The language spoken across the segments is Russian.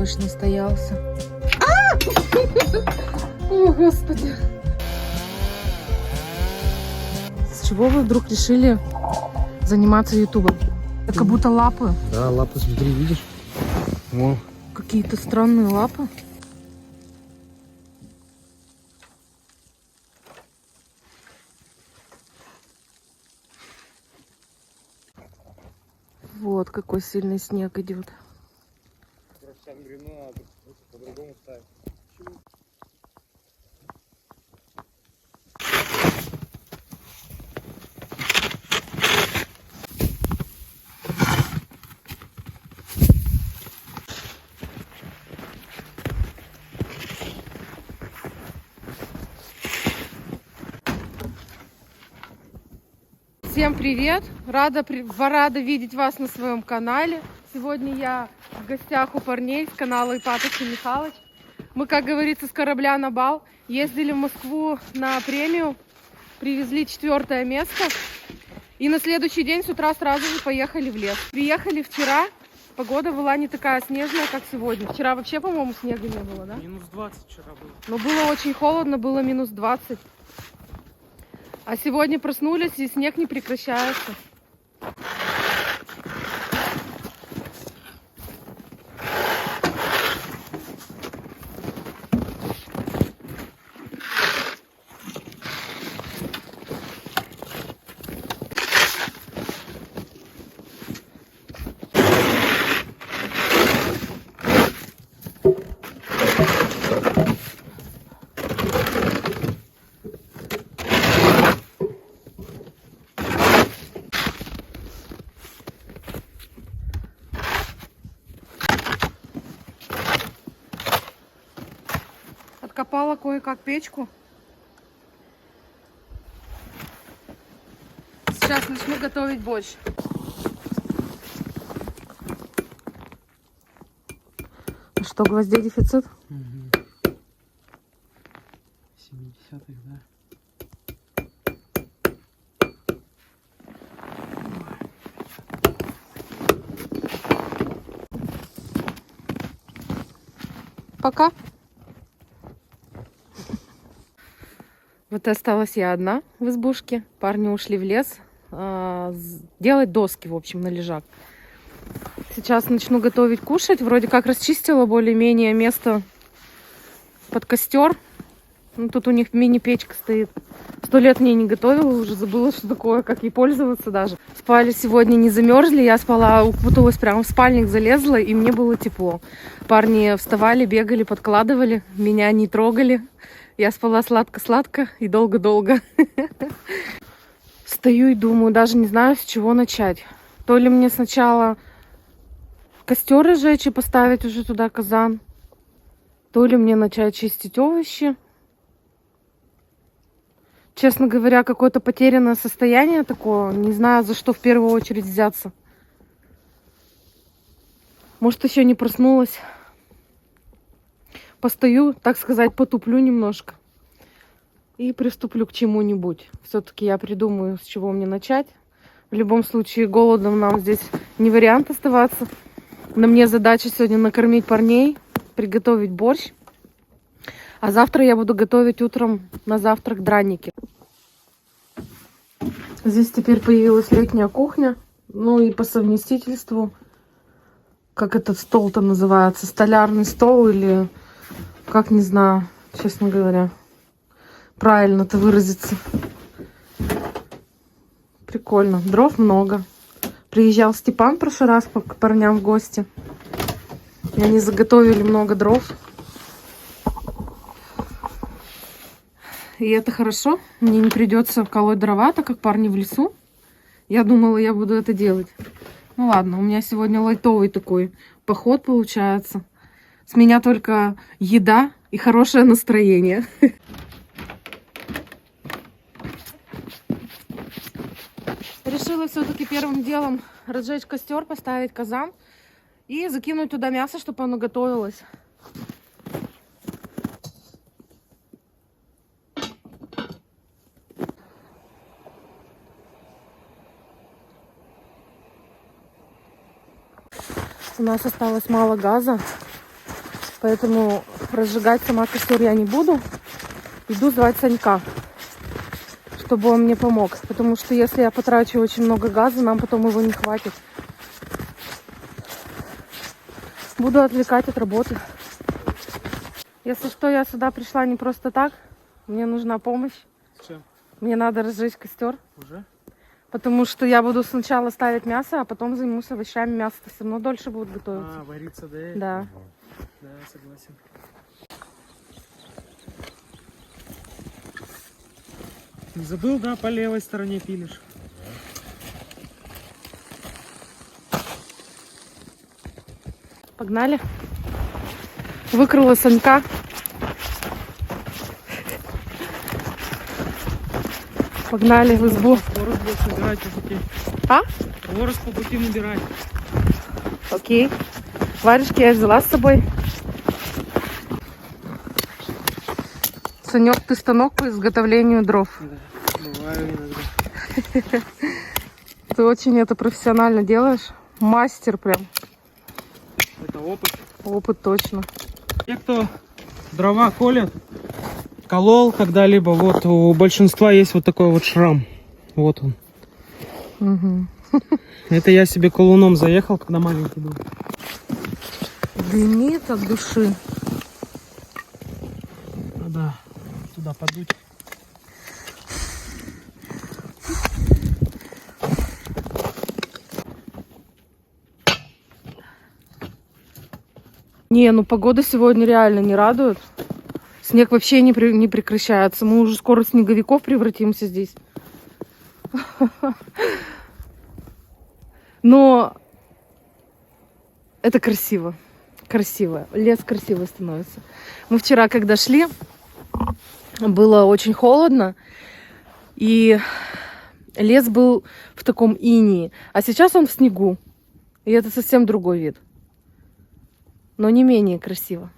дождь настоялся. О, Господи. С чего вы вдруг решили заниматься ютубом? Это как будто лапы. Да, лапы, смотри, видишь? О. Какие-то странные лапы. Вот какой сильный снег идет. По-другому ставить. Всем привет! Рада видеть вас на своем канале. Сегодня я в гостях у парней с канала Ипатович и Михалыч. Мы, как говорится, с корабля на бал. Ездили в Москву на премию, привезли 4-е место. И на следующий день с утра сразу же поехали в лес. Приехали вчера, погода была не такая снежная, как сегодня. Вчера вообще, по-моему, снега не было, да? Минус 20 вчера было. Но было очень холодно, было минус 20. А сегодня проснулись, и снег не прекращается. Откопала кое-как печку. Сейчас начну готовить борщ. Что, гвоздей дефицит? 70-х, да. Пока. Вот и осталась я одна в избушке. Парни ушли в лес делать доски, в общем, на лежак. Сейчас начну готовить кушать. Вроде как расчистила более-менее место под костер. Ну, тут у них мини-печка стоит. 100 лет мне не готовила, уже забыла, что такое, как ей пользоваться даже. Спали сегодня, не замерзли. Я спала, укуталась прямо в спальник, залезла, и мне было тепло. Парни вставали, бегали, подкладывали. Меня не трогали. Я спала сладко-сладко и долго-долго. Стою и думаю, даже не знаю, с чего начать. То ли мне сначала костер разжечь и поставить уже туда казан, то ли мне начать чистить овощи. Честно говоря, какое-то потерянное состояние такое. Не знаю, за что в первую очередь взяться. Может, еще не проснулась. Постою, так сказать, потуплю немножко. И приступлю к чему-нибудь. Все-таки я придумаю, с чего мне начать. В любом случае, голодом нам здесь не вариант оставаться. На мне задача сегодня накормить парней, приготовить борщ. А завтра я буду готовить утром на завтрак драники. Здесь теперь появилась летняя кухня. Ну и по совместительству, как этот стол-то называется, столярный стол или... Как, не знаю, честно говоря, правильно-то выразиться. Прикольно. Дров много. Приезжал Степан в прошлый раз к парням в гости. И они заготовили много дров. И это хорошо. Мне не придется колоть дрова, так как парни в лесу. Я думала, я буду это делать. Ну ладно, у меня сегодня лайтовый такой поход получается. С меня только еда и хорошее настроение. Решила все-таки первым делом разжечь костер, поставить казан и закинуть туда мясо, чтобы оно готовилось. У нас осталось мало газа. Поэтому разжигать сама костер я не буду. Иду звать Санька, чтобы он мне помог. Потому что если я потрачу очень много газа, нам потом его не хватит. Буду отвлекать от работы. Если что, я сюда пришла не просто так. Мне нужна помощь. С чем? Мне надо разжечь костер. Уже? Потому что я буду сначала ставить мясо, а потом займусь овощами. Мясо-то все равно дольше будет готовиться. А, вариться, да? Да. Да, согласен. Не забыл, да, по левой стороне пилишь? Погнали. Выкрыла Санька. Погнали в избу. Хворост будешь набирать по пути. А? Хворост по пути набирать. Окей. Варежки я взяла с собой. Санек, ты станок по изготовлению дров. Да, бываю иногда. Ты очень это профессионально делаешь. Мастер прям. Это опыт. Опыт точно. Те, кто дрова колят, колол когда-либо, вот у большинства есть вот такой вот шрам. Вот он. Угу. Это я себе колуном заехал, когда маленький был. Дымит от души. Надо туда подуть. Не, ну погода сегодня реально не радует. Снег вообще не прекращается. Мы уже скоро в снеговиков превратимся здесь. Но это красиво. Красиво. Лес красивый становится. Мы вчера, когда шли, было очень холодно. И лес был в таком инии. А сейчас он в снегу. И это совсем другой вид. Но не менее красиво.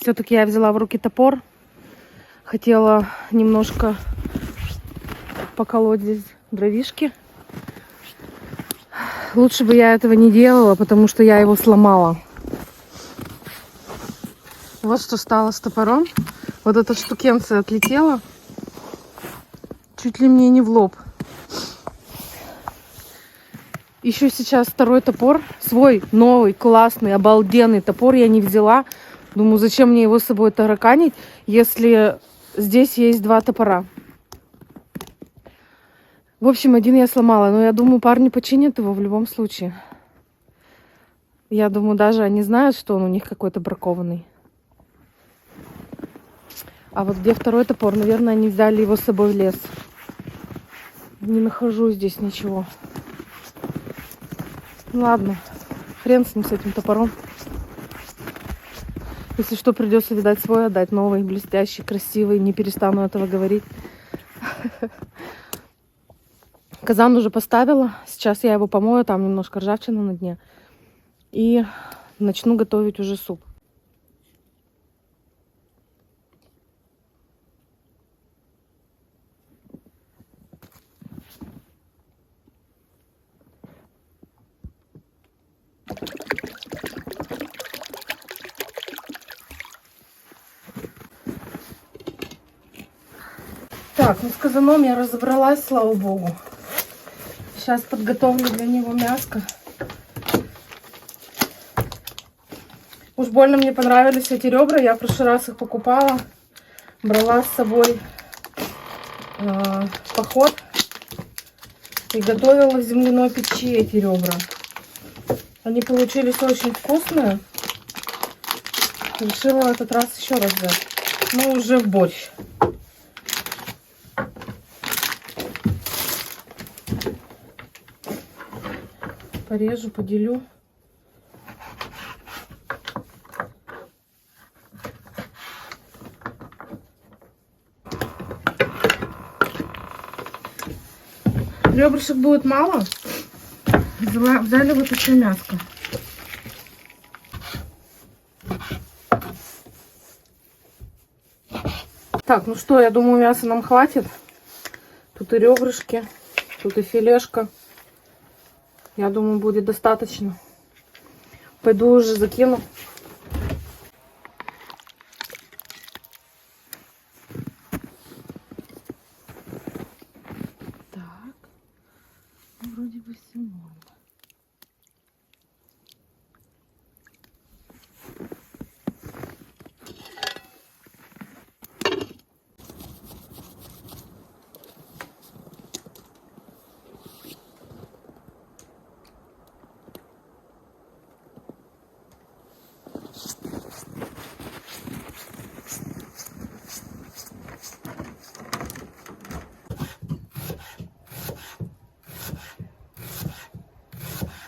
Все-таки я взяла в руки топор. Хотела немножко поколоть здесь дровишки. Лучше бы я этого не делала, потому что я его сломала. Вот что стало с топором. Вот эта штукенция отлетела. Чуть ли мне не в лоб. Еще сейчас второй топор. Свой новый, классный, обалденный топор я не взяла. Думаю, зачем мне его с собой тараканить, если здесь есть два топора. В общем, один я сломала. Но я думаю, парни починят его в любом случае. Я думаю, даже они знают, что он у них какой-то бракованный. А вот где второй топор? Наверное, они взяли его с собой в лес. Не нахожу здесь ничего. Ладно, хрен с ним, с этим топором. Если что, придется, видать, свой отдать. Новый, блестящий, красивый. Не перестану этого говорить. Казан уже поставила. Сейчас я его помою. Там немножко ржавчина на дне. И начну готовить уже суп. Так, ну с казаном я разобралась, слава богу. Сейчас подготовлю для него мяско. Уж больно мне понравились эти ребра. Я в прошлый раз их покупала. Брала с собой в поход. И готовила в земляной печи эти ребра. Они получились очень вкусные. Решила в этот раз еще раз взять. Ну, уже в борщ. Порежу, поделю. Ребрышек будет мало. Взяли вот еще мяско. Так, ну что, я думаю, мяса нам хватит. Тут и ребрышки, тут и филешка. Я думаю, будет достаточно. Пойду уже закину. Так, ну, вроде бы все норм.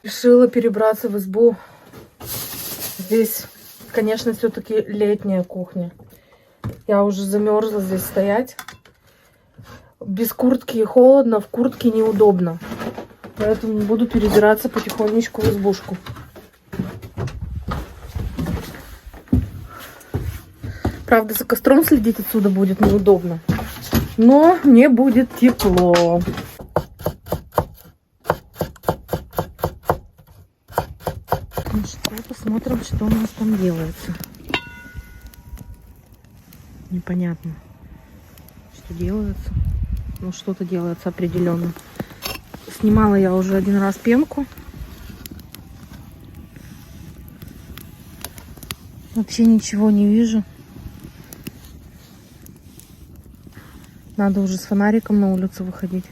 Решила перебраться в избу. Здесь, конечно, все-таки летняя кухня. Я уже замерзла здесь стоять. Без куртки холодно, в куртке неудобно. Поэтому буду перебираться потихонечку в избушку. Правда, за костром следить отсюда будет неудобно. Но мне будет тепло. Ну что, посмотрим, что у нас там делается. Непонятно, что делается. Ну, что-то делается определенно. Снимала я уже один раз пенку. Вообще ничего не вижу. Надо уже с фонариком на улицу выходить.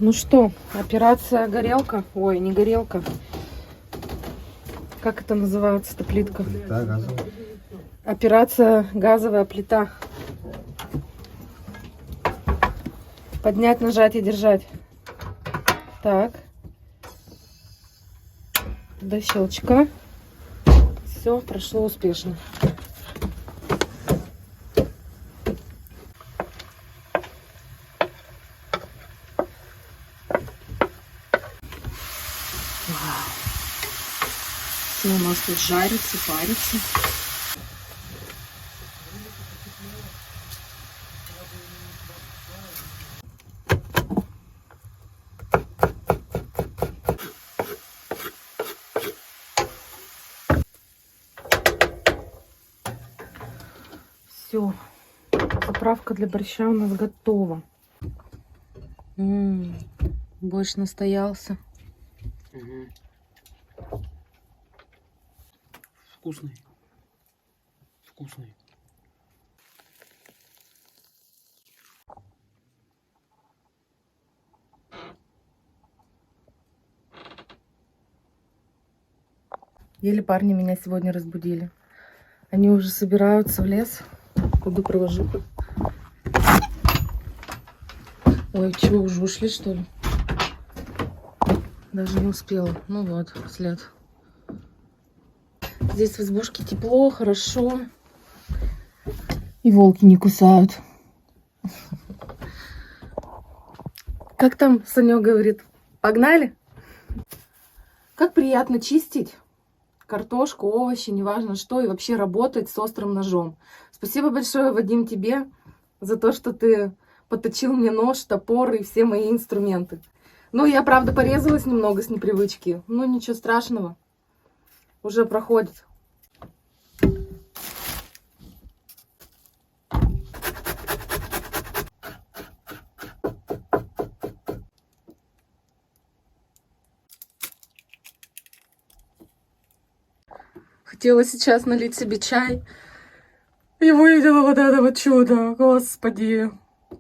Ну что, операция горелка. Ой, не горелка. Как это называется-то плитка? Плита газовая. Операция газовая плита. Поднять, нажать и держать. Так. До щелчка. Все прошло успешно. Все у нас тут жарится, парится. Все, заправка для борща у нас готова. Борщ настоялся. Вкусный. Вкусный. Еле парни меня сегодня разбудили. Они уже собираются в лес. Пойду провожу. Ой, чего, уже ушли, что ли? Даже не успела. Ну вот, след. Здесь в избушке тепло, хорошо. И волки не кусают. Как там Санек говорит? Погнали? Как приятно чистить картошку, овощи, неважно что, и вообще работать с острым ножом. Спасибо большое, Вадим, тебе за то, что ты поточил мне нож, топор и все мои инструменты. Ну, я, правда, порезалась немного с непривычки. Ну, ничего страшного. Уже проходит. Хотела сейчас налить себе чай. И увидела вот это вот чудо. Господи.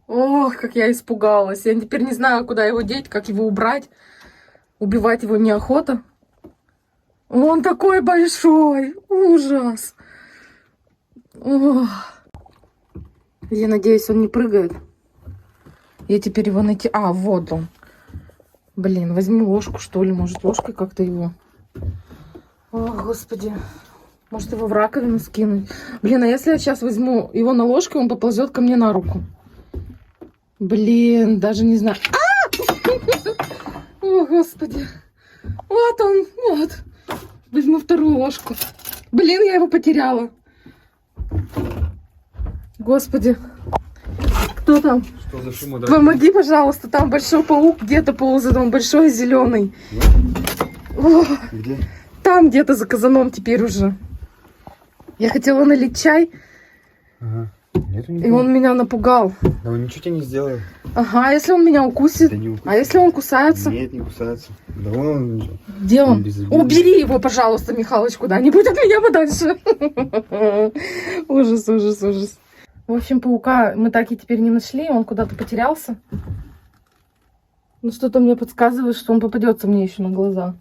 Ох, как я испугалась. Я теперь не знаю, куда его деть, как его убрать. Убивать его неохота. Он такой большой. Ужас. Ох. Я надеюсь, он не прыгает. Я теперь его найти... А, вот он. Блин, возьму ложку, что ли. Может, ложкой как-то его... О, Господи. Может, его в раковину скинуть? Блин, а если я сейчас возьму его на ложку, он поползет ко мне на руку. Блин, даже не знаю. О, Господи. Вот он, вот. Возьму вторую ложку. Блин, я его потеряла. Господи. Кто там? Что за шум? Помоги, пожалуйста, там большой паук где-то ползает, он большой зеленый. Где? Там где-то за казаном теперь уже. Я хотела налить чай, Ага. Нету и никого. он меня напугал. Да он ничего тебе не сделает. Ага, а если он меня укусит? Да не укусит. А если он кусается? Нет, не кусается. Да он... Где он? безобидный. Убери его, пожалуйста, Михалыч, куда-нибудь от меня подальше. Ужас, ужас, ужас. В общем, паука мы так и теперь не нашли, он куда-то потерялся. Ну, что-то мне подсказывает, что он попадется мне еще на глаза.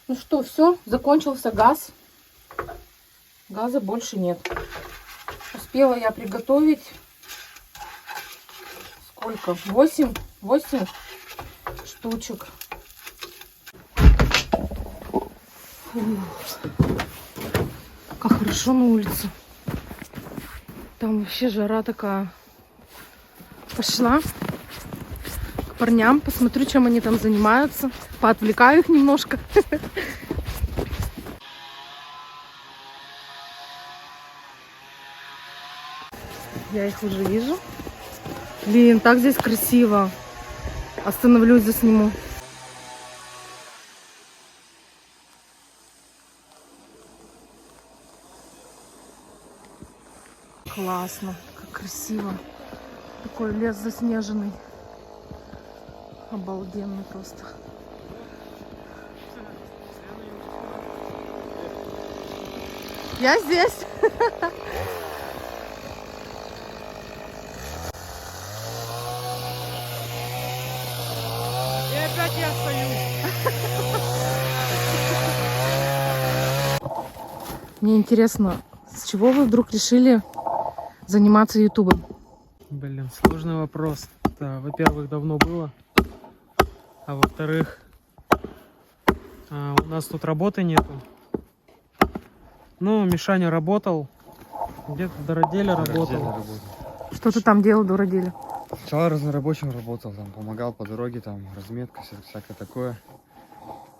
Ну что, все, закончился газ. Газа больше нет. Успела я приготовить сколько? 8 штучек. Как хорошо на улице. Там вообще жара такая. Пошла к парням, посмотрю, чем они там занимаются. Поотвлекаю их немножко. Я их уже вижу. Блин, так здесь красиво. Остановлюсь, засниму. Классно, как красиво. Такой лес заснеженный. Обалденно просто. Я здесь. И опять я стою. Мне интересно, с чего вы вдруг решили заниматься ютубом? Блин, сложный вопрос. Да, во-первых, давно было. А во-вторых, у нас тут работы нету. Ну, Мишаня работал. Где-то в Дороделе работал. Что ты там делал, дураделе? Сначала разнорабочим работал, там помогал по дороге, там разметка, всякое такое.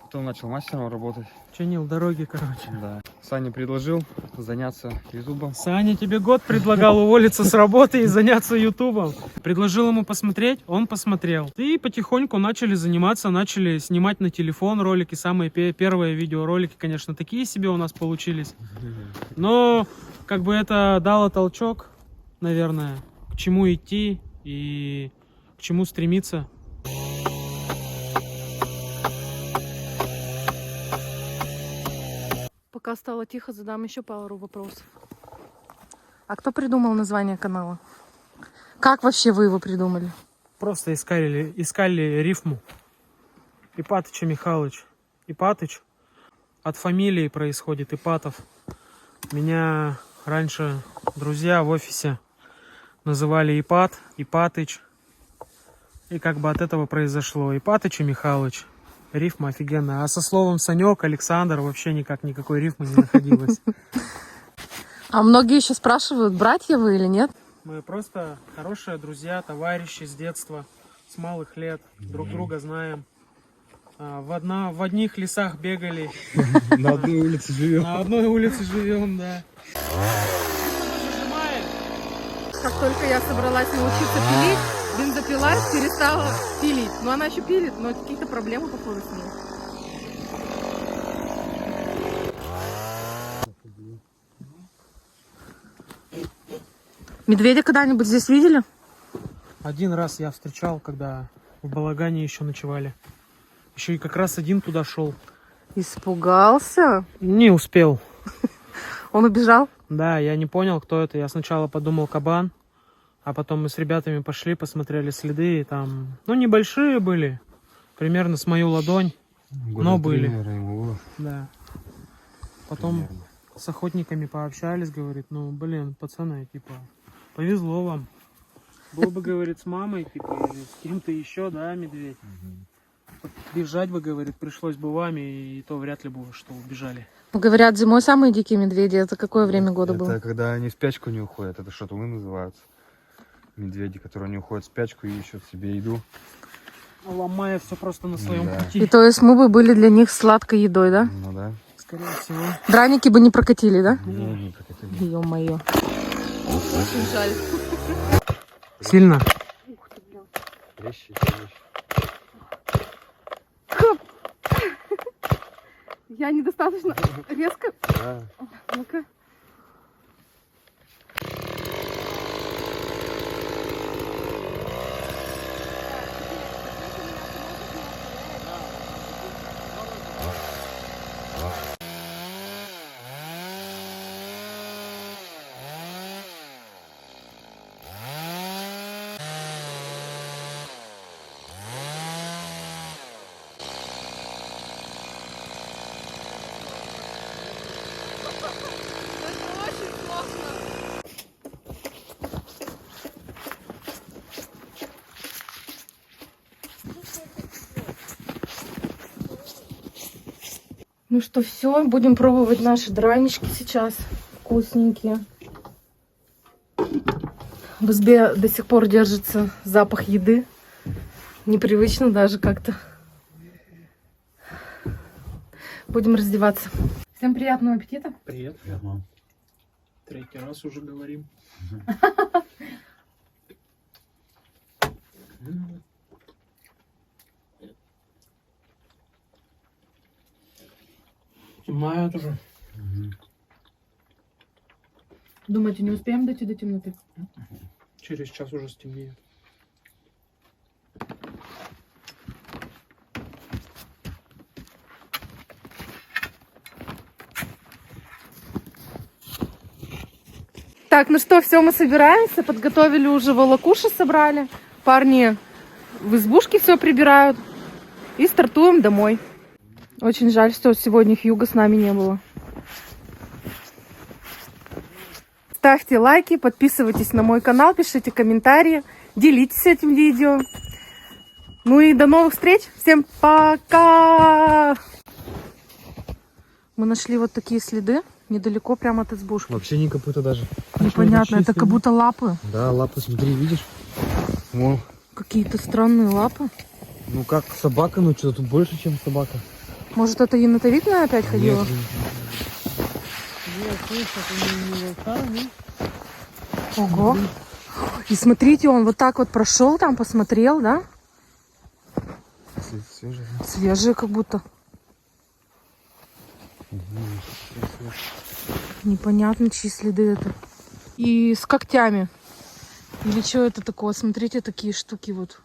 Потом начал мастером работать. Чинил дороги, короче. Да. Саня предложил заняться ютубом. Саня тебе год предлагал уволиться с работы и заняться ютубом. Предложил ему посмотреть, он посмотрел. И потихоньку начали заниматься, начали снимать на телефон ролики. Самые первые видеоролики, конечно, такие себе у нас получились. Но как бы это дало толчок, наверное, к чему идти и к чему стремиться. Пока стало тихо, задам еще пару вопросов. А кто придумал название канала? Как вообще вы его придумали? Просто искали рифму. Ипатыч Михалыч. Ипатыч от фамилии происходит, Ипатов. Меня раньше друзья в офисе называли Ипат, Ипатыч. И как бы от этого произошло. Ипатыч и Михалыч. Рифма офигенная. А со словом Санек, Александр вообще никакой рифмы не находилось. А многие еще спрашивают, братья вы или нет? Мы просто хорошие друзья, товарищи с детства, с малых лет. Друг друга знаем. В одних лесах бегали. На одной улице живем. На одной улице живем, да. Как только я собралась научиться пилить, бензопила перестала пилить. Но она еще пилит, но какие-то проблемы, походу, с ней. Медведя когда-нибудь здесь видели? Один раз я встречал, когда в Балагане еще ночевали. Еще и как раз один туда шел. Испугался? Не успел. Он убежал? Да, я не понял, кто это. Я сначала подумал кабан, а потом мы с ребятами пошли, посмотрели следы. И там, ну, небольшие были, примерно с мою ладонь, но были. Да. Потом с охотниками пообщались, говорит, ну, блин, пацаны, типа, повезло вам. Был бы, говорит, с мамой, типа, или с кем-то еще, да, медведь. Вот бежать бы, говорит, пришлось бы вами, и то вряд ли бы, что убежали. Ну, говорят, зимой самые дикие медведи. Это какое время года было? Это когда они в спячку не уходят, это шатуны называются. Медведи, которые не уходят в спячку и ищут себе еду. Ломая все просто на своем Да. пути. И то есть мы бы были для них сладкой едой, да? Ну да. Скорее всего. Драники бы не прокатили, да? Не, как это. Ё-моё. Очень жаль. Сильно? Трещи. Я недостаточно резко. Да. Ну-ка. Ну что, все, будем пробовать наши дранички сейчас. Вкусненькие. В избе до сих пор держится запах еды. Непривычно даже как-то. Будем раздеваться. Всем приятного аппетита. Привет. Третий раз уже говорим. Темнает уже. Думаете, не успеем дойти до темноты? Через час уже стемнеет. Так, ну что, все, мы собираемся. Подготовили уже волокуши, собрали. Парни в избушке все прибирают. И стартуем домой. Очень жаль, что сегодня Хьюго с нами не было. Ставьте лайки, подписывайтесь на мой канал, пишите комментарии, делитесь этим видео. Ну и до новых встреч. Всем пока! Мы нашли вот такие следы недалеко прямо от избушки. Вообще не копыта даже. Непонятно, это как будто лапы. Да, лапы, смотри, видишь? Вон. Какие-то странные лапы. Ну как собака, но что-то тут больше, чем собака. Может, это янтовидная опять ходила? Нет, слышь, это не волка, ну. Ого. И смотрите, он вот так вот прошел там, посмотрел, да? Свежий. Свежие как будто. Непонятно, чьи следы это. И с когтями. Или что это такое? Смотрите, такие штуки вот.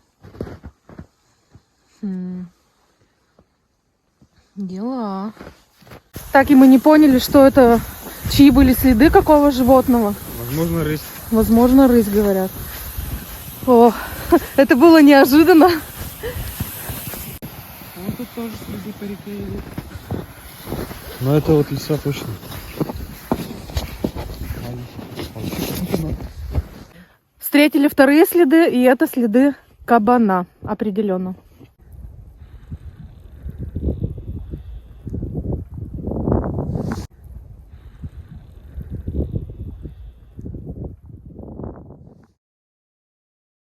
Дела. Так, и мы не поняли, что это, чьи были следы какого животного. Возможно, рысь. Возможно, рысь, говорят. О, это было неожиданно. Вот тут тоже следы по реке идут. Но это вот лиса точно. Встретили вторые следы, и это следы кабана, определенно.